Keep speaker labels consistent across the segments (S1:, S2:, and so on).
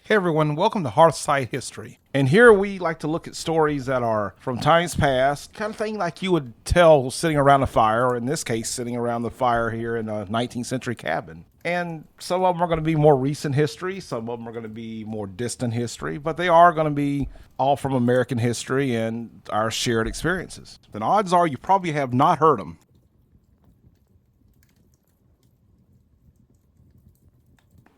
S1: Hey everyone, welcome to Hearthside History. And here we like to look at stories that are from times past, kind of thing like you would tell sitting around a fire, or in this case, sitting around the fire here in a 19th century cabin. And some of them are going to be more recent history, some of them are going to be more distant history, but they are going to be all from American history and our shared experiences. Then odds are you probably have not heard them.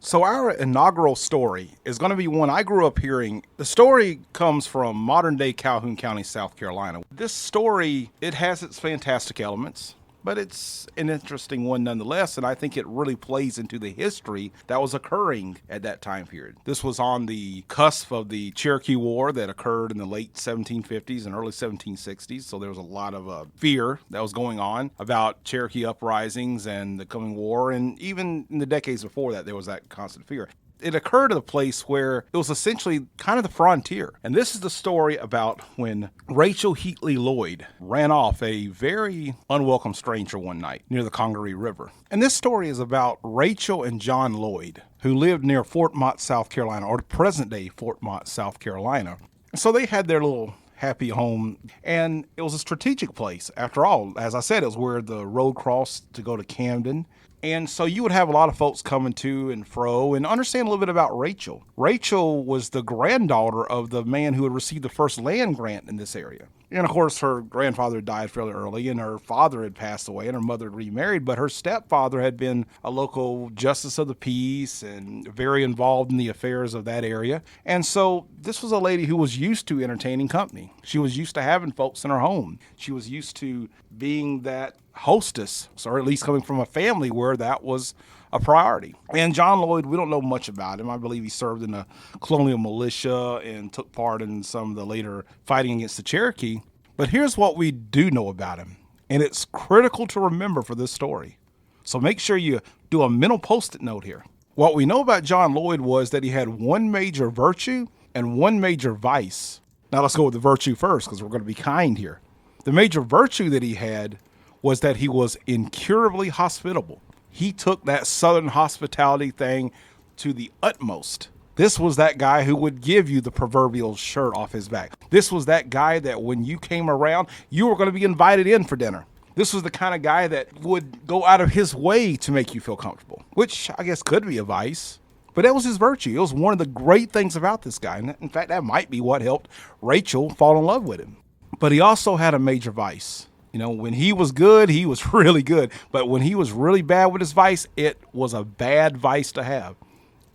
S1: So our inaugural story is going to be one I grew up hearing. The story comes from modern day Calhoun County, South Carolina. This story, it has its fantastic elements, but it's an interesting one nonetheless, and I think it really plays into the history that was occurring at that time period. This was on the cusp of the Cherokee War that occurred in the late 1750s and early 1760s, so there was a lot of fear that was going on about Cherokee uprisings and the coming war, and even in the decades before that, there was that constant fear. It occurred at a place where it was essentially kind of the frontier. And this is the story about when Rachel Heatley Lloyd ran off a very unwelcome stranger one night near the Congaree River. And this story is about Rachel and John Lloyd, who lived near Fort Motte, South Carolina, or the present day Fort Motte, South Carolina. And so they had their little happy home, and it was a strategic place. After all, as I said, it was where the road crossed to go to Camden. And so you would have a lot of folks coming to and fro and understand a little bit about Rachel. Rachel was the granddaughter of the man who had received the first land grant in this area. And of course, her grandfather died fairly early, and her father had passed away, and her mother had remarried, but her stepfather had been a local justice of the peace and very involved in the affairs of that area. And so this was a lady who was used to entertaining company. She was used to having folks in her home. She was used to being that hostess, or at least coming from a family where that was a priority. And John Lloyd, we don't know much about him. I believe he served in the colonial militia and took part in some of the later fighting against the Cherokee. But here's what we do know about him, and it's critical to remember for this story. So make sure you do a mental post-it note here. What we know about John Lloyd was that he had one major virtue and one major vice. Now let's go with the virtue first, because we're going to be kind here. The major virtue that he had was that he was incurably hospitable. He took that Southern hospitality thing to the utmost. This was that guy who would give you the proverbial shirt off his back. This was that guy that when you came around, you were going to be invited in for dinner. This was the kind of guy that would go out of his way to make you feel comfortable, which I guess could be a vice, but that was his virtue. It was one of the great things about this guy. And in fact, that might be what helped Rachel fall in love with him. But he also had a major vice. You know, when he was good, he was really good. But when he was really bad with his vice, it was a bad vice to have.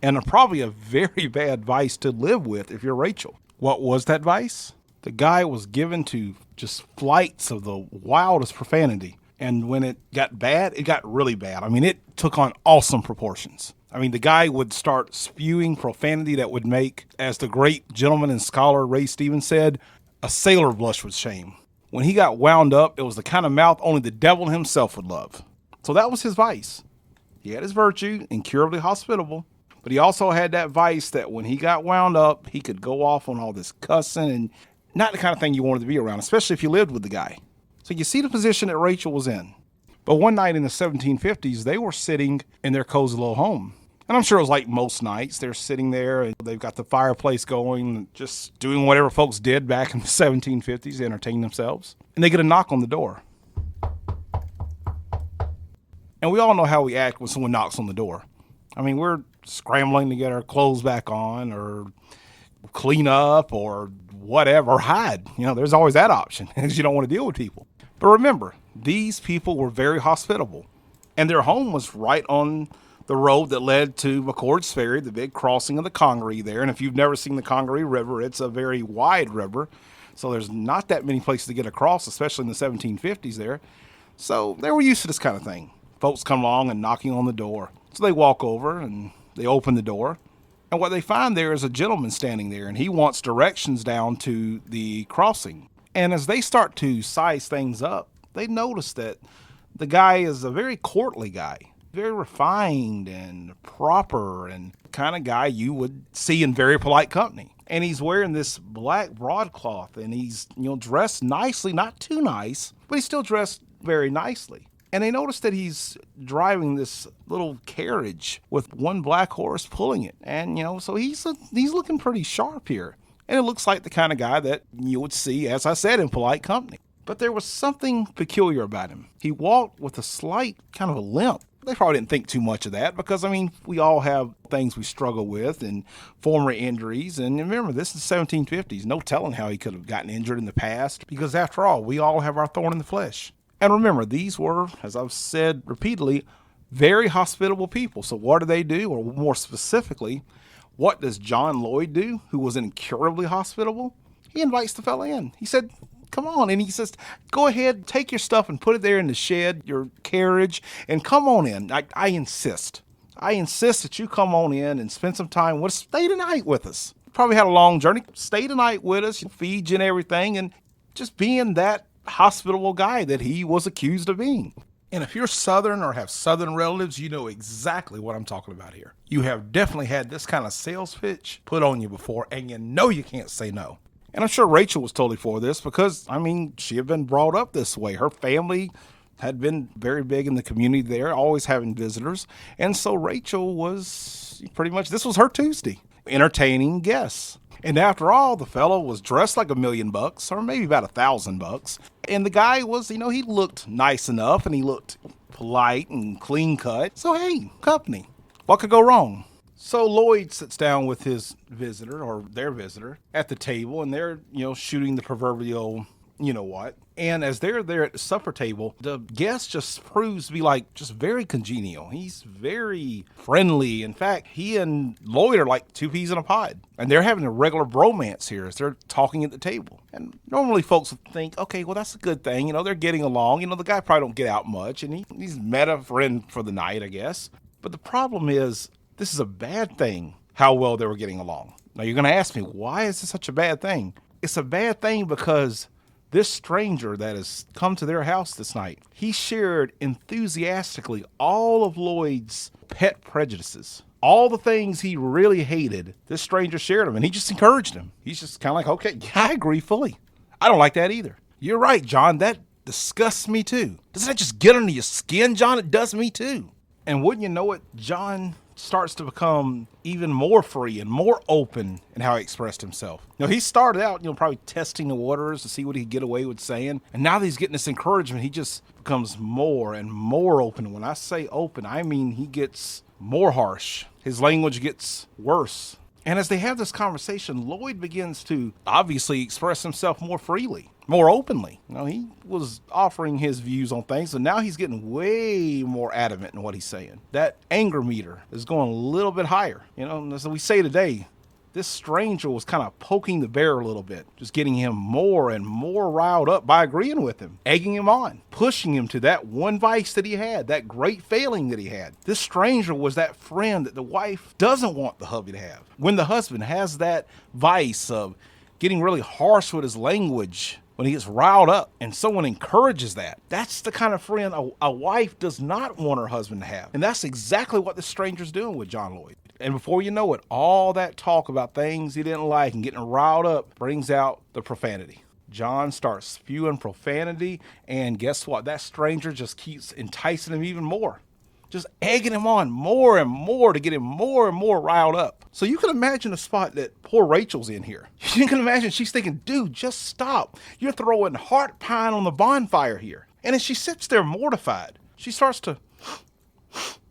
S1: And probably a very bad vice to live with if you're Rachel. What was that vice? The guy was given to just flights of the wildest profanity. And when it got bad, it got really bad. I mean, it took on awesome proportions. I mean, the guy would start spewing profanity that would make, as the great gentleman and scholar Ray Stevens said, a sailor blush with shame. When he got wound up, it was the kind of mouth only the devil himself would love. So that was his vice. He had his virtue, incurably hospitable, but he also had that vice that when he got wound up, he could go off on all this cussing and not the kind of thing you wanted to be around, especially if you lived with the guy. So you see the position that Rachel was in. But one night in the 1750s, they were sitting in their cozy little home. And I'm sure it was like most nights. They're sitting there and they've got the fireplace going, just doing whatever folks did back in the 1750s to entertain themselves. And they get a knock on the door. And we all know how we act when someone knocks on the door. I mean, we're scrambling to get our clothes back on or clean up or whatever, or hide. You know, there's always that option because you don't want to deal with people. But remember, these people were very hospitable. And their home was right on the road that led to McCord's Ferry, the big crossing of the Congaree there. And if you've never seen the Congaree River, it's a very wide river. So there's not that many places to get across, especially in the 1750s there. So they were used to this kind of thing. Folks come along and knocking on the door. So they walk over and they open the door. And what they find there is a gentleman standing there, and he wants directions down to the crossing. And as they start to size things up, they notice that the guy is a very courtly guy. Very refined and proper and kind of guy you would see in very polite company. And he's wearing this black broadcloth and he's, dressed nicely, not too nice, but he's still dressed very nicely. And they notice that he's driving this little carriage with one black horse pulling it. And, so he's looking pretty sharp here. And it looks like the kind of guy that you would see, as I said, in polite company. But there was something peculiar about him. He walked with a slight kind of a limp. They probably didn't think too much of that because, we all have things we struggle with and former injuries. And remember, this is the 1750s. No telling how he could have gotten injured in the past because, after all, we all have our thorn in the flesh. And remember, these were, as I've said repeatedly, very hospitable people. So what do they do? Or more specifically, what does John Lloyd do, who was incurably hospitable? He invites the fella in. He said, come on. And he says, go ahead, take your stuff and put it there in the shed, your carriage, and come on in. I insist. I insist that you come on in and spend some time with us. Stay the night with us. Probably had a long journey. Stay the night with us, feed you and everything, and just being that hospitable guy that he was accused of being. And if you're Southern or have Southern relatives, you know exactly what I'm talking about here. You have definitely had this kind of sales pitch put on you before, and you know you can't say no. And I'm sure Rachel was totally for this because, she had been brought up this way. Her family had been very big in the community there, always having visitors. And so Rachel was pretty much, this was her Tuesday, entertaining guests. And after all, the fellow was dressed like $1 million or maybe about $1,000. And the guy was, he looked nice enough and he looked polite and clean cut. So, hey, company, what could go wrong? So Lloyd sits down with his visitor or their visitor at the table and they're, shooting the proverbial, what. And as they're there at the supper table, the guest just proves to be just very congenial. He's very friendly. In fact, he and Lloyd are like two peas in a pod. And they're having a regular bromance here as they're talking at the table. And normally folks would think, okay, well, that's a good thing. They're getting along. The guy probably don't get out much. And he's met a friend for the night, I guess. But the problem is, this is a bad thing, how well they were getting along. Now, you're going to ask me, why is this such a bad thing? It's a bad thing because this stranger that has come to their house this night, he shared enthusiastically all of Lloyd's pet prejudices. All the things he really hated, this stranger shared them, and he just encouraged him. He's just kind of like, okay, yeah, I agree fully. I don't like that either. You're right, John, that disgusts me too. Doesn't that just get under your skin, John? It does me too. And wouldn't you know it, John starts to become even more free and more open in how he expressed himself. He started out, probably testing the waters to see what he could get away with saying. And now that he's getting this encouragement, he just becomes more and more open. When I say open, I mean he gets more harsh. His language gets worse. And as they have this conversation, Lloyd begins to obviously express himself more freely, more openly. He was offering his views on things, and now he's getting way more adamant in what he's saying. That anger meter is going a little bit higher. As we say today, this stranger was kind of poking the bear a little bit, just getting him more and more riled up by agreeing with him, egging him on, pushing him to that one vice that he had, that great failing that he had. This stranger was that friend that the wife doesn't want the hubby to have. When the husband has that vice of getting really harsh with his language, when he gets riled up and someone encourages that, that's the kind of friend a wife does not want her husband to have. And that's exactly what the stranger's doing with John Lloyd. And before you know it, all that talk about things he didn't like and getting riled up brings out the profanity. John starts spewing profanity, and guess what? That stranger just keeps enticing him even more, just egging him on more and more to get him more and more riled up. So you can imagine the spot that poor Rachel's in here. You can imagine she's thinking, dude, just stop. You're throwing heart pine on the bonfire here. And as she sits there mortified, she starts to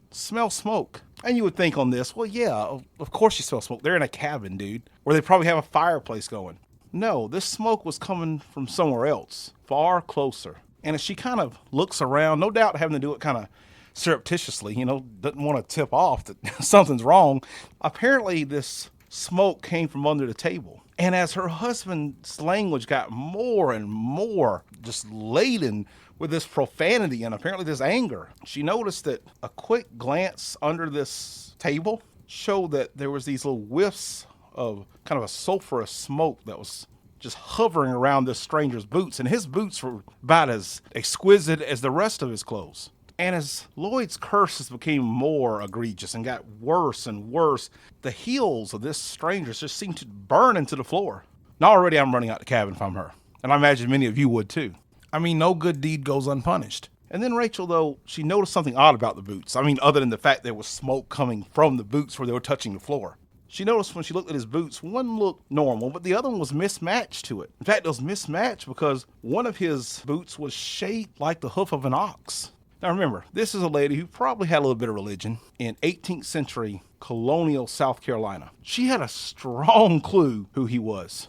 S1: smell smoke. And you would think on this, well, yeah, of course you smell smoke. They're in a cabin, dude, where they probably have a fireplace going. No, this smoke was coming from somewhere else, far closer. And as she kind of looks around, no doubt having to do it kind of surreptitiously, doesn't want to tip off that something's wrong. Apparently this smoke came from under the table. And as her husband's language got more and more just laden with this profanity and apparently this anger, she noticed that a quick glance under this table showed that there was these little whiffs of kind of a sulfurous smoke that was just hovering around this stranger's boots. And his boots were about as exquisite as the rest of his clothes. And as Lloyd's curses became more egregious and got worse and worse, the heels of this stranger just seemed to burn into the floor. Now already I'm running out the cabin if I'm her. And I imagine many of you would too. No good deed goes unpunished. And then Rachel, though, she noticed something odd about the boots. I mean, other than the fact there was smoke coming from the boots where they were touching the floor. She noticed when she looked at his boots, one looked normal, but the other one was mismatched to it. In fact, it was mismatched because one of his boots was shaped like the hoof of an ox. Now remember, this is a lady who probably had a little bit of religion in 18th century colonial South Carolina. She had a strong clue who he was.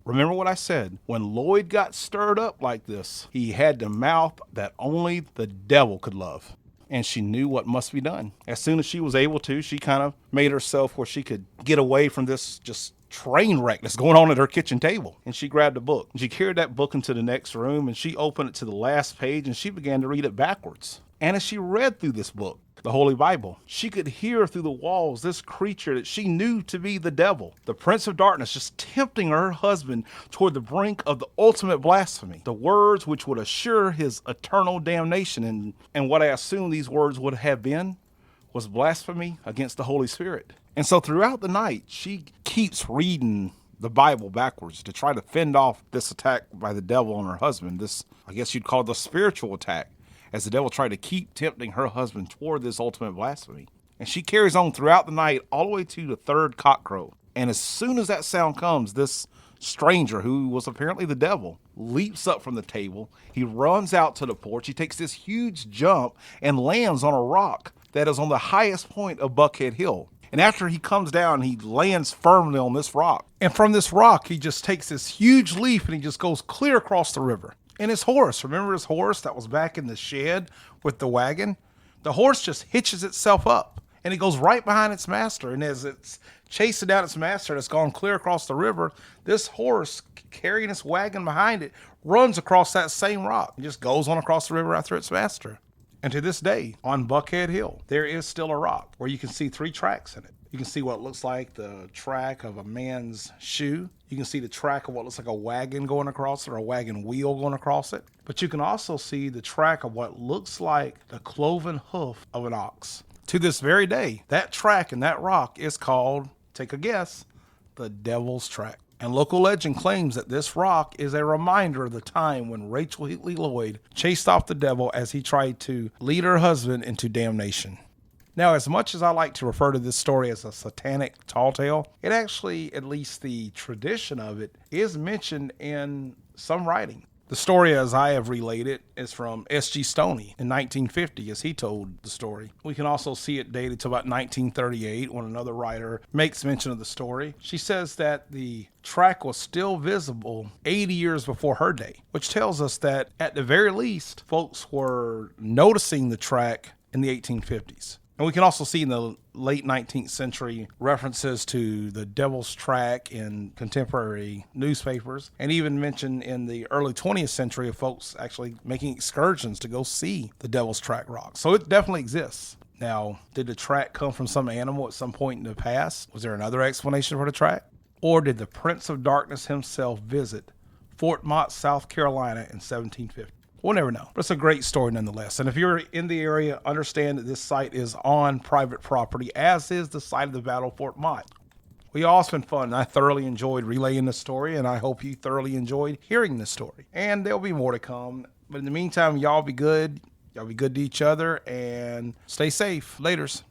S1: Remember what I said, when Lloyd got stirred up like this, he had the mouth that only the devil could love. And she knew what must be done. As soon as she was able to, she kind of made herself where she could get away from this just train wreck that's going on at her kitchen table. And she grabbed a book. She carried that book into the next room and she opened it to the last page and she began to read it backwards. And as she read through this book, the Holy Bible, she could hear through the walls this creature that she knew to be the devil, the Prince of Darkness, just tempting her husband toward the brink of the ultimate blasphemy, the words which would assure his eternal damnation. And what I assume these words would have been was blasphemy against the Holy Spirit. And so throughout the night, she keeps reading the Bible backwards to try to fend off this attack by the devil on her husband. This, I guess you'd call it the spiritual attack, as the devil tried to keep tempting her husband toward this ultimate blasphemy. And she carries on throughout the night all the way to the third cockcrow. And as soon as that sound comes, this stranger, who was apparently the devil, leaps up from the table. He runs out to the porch. He takes this huge jump and lands on a rock that is on the highest point of Buckhead Hill. And after he comes down, he lands firmly on this rock. And from this rock, he just takes this huge leap and he just goes clear across the river. And his horse, remember his horse that was back in the shed with the wagon? The horse just hitches itself up and it goes right behind its master. And as it's chasing down its master that's gone clear across the river, this horse, carrying its wagon behind it, runs across that same rock and just goes on across the river after its master. And to this day, on Buckhead Hill, there is still a rock where you can see 3 tracks in it. You can see what looks like the track of a man's shoe. You can see the track of what looks like a wagon going across it or a wagon wheel going across it. But you can also see the track of what looks like the cloven hoof of an ox. To this very day, that track and that rock is called, take a guess, the Devil's Track. And local legend claims that this rock is a reminder of the time when Rachel Heatley Lloyd chased off the devil as he tried to lead her husband into damnation. Now, as much as I like to refer to this story as a satanic tall tale, it actually, at least the tradition of it, is mentioned in some writing. The story, as I have relayed it, is from S.G. Stoney in 1950, as he told the story. We can also see it dated to about 1938 when another writer makes mention of the story. She says that the track was still visible 80 years before her day, which tells us that at the very least, folks were noticing the track in the 1850s. And we can also see in the late 19th century references to the Devil's Track in contemporary newspapers, and even mentioned in the early 20th century of folks actually making excursions to go see the Devil's Track rock. So it definitely exists. Now, did the track come from some animal at some point in the past? Was there another explanation for the track? Or did the Prince of Darkness himself visit Fort Motte, South Carolina in 1750? We'll never know, but it's a great story nonetheless. And if you're in the area, understand that this site is on private property, as is the site of the Battle of Fort Motte. Well, y'all, it's been fun. I thoroughly enjoyed relaying this story, and I hope you thoroughly enjoyed hearing this story. And there'll be more to come. But in the meantime, y'all be good. Y'all be good to each other, and stay safe. Laters.